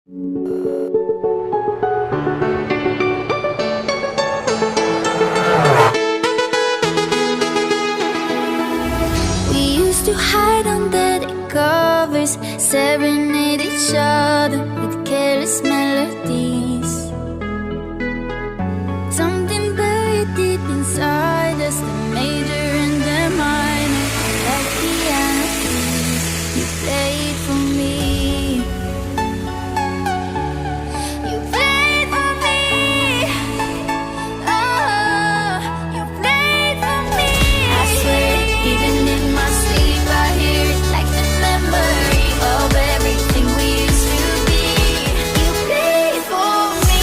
We used to hide under the covers, serenade each other with careless melodies. Something buried deep inside us, the major and the minor, like piano keys. You played for me. You played for me. Oh, you played for me. I swear, even in my sleep, I hear it like the memory of everything we used to be. You played for me.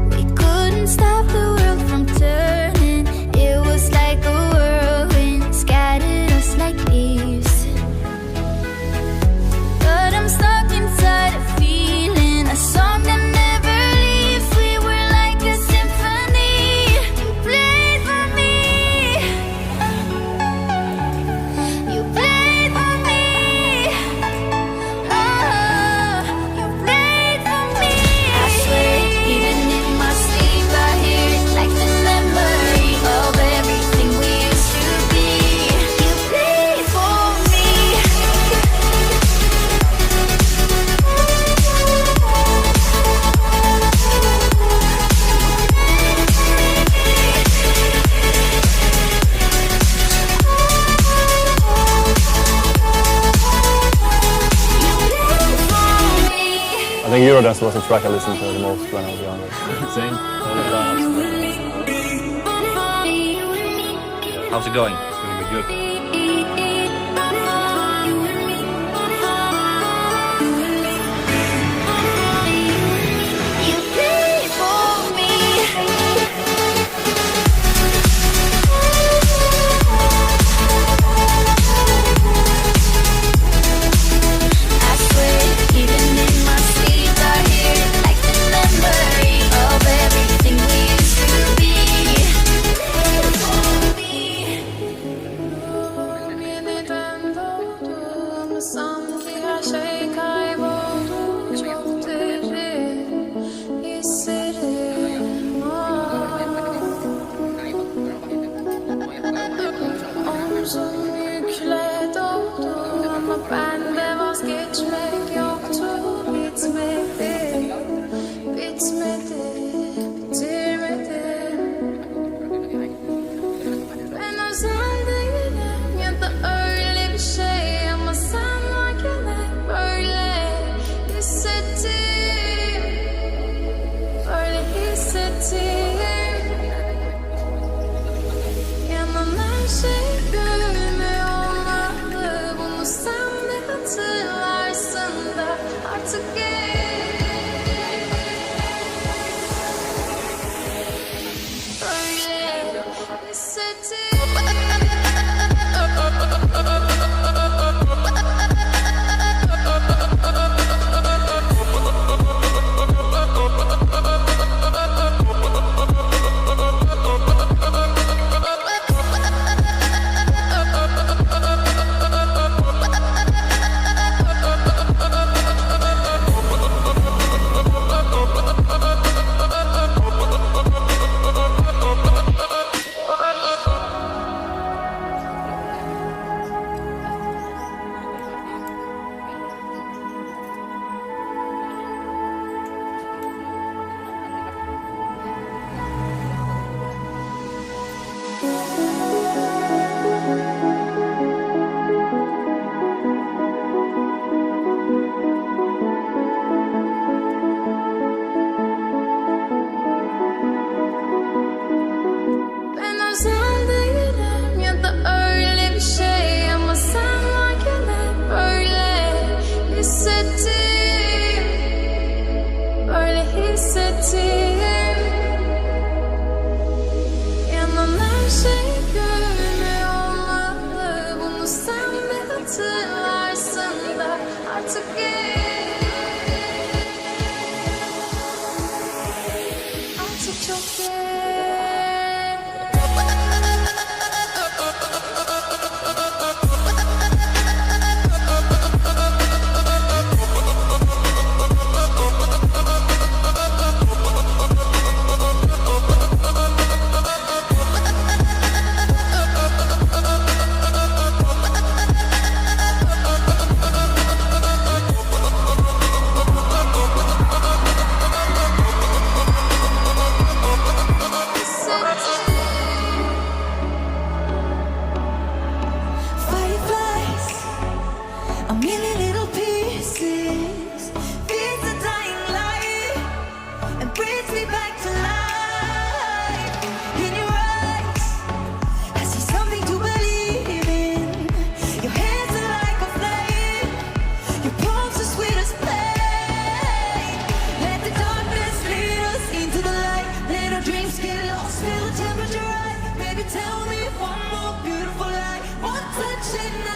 We couldn't stop the world from turning. It was like a whirlwind, scattered us like leaves. But I'm stuck inside a feeling, a song that never leaves. We were like a symphony. You played for me. You played for me. Oh, you played for me. I swear, even in my sleep, I hear it like the memory of everything we used to be. You played for me. I think Eurodance was the track I listened to the most when I was younger. Same. How's it going? It's gonna be good. You played for me. I swear, even in my sleep, I hear it like the memory of everything we used to be. You played for me.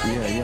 Yeah,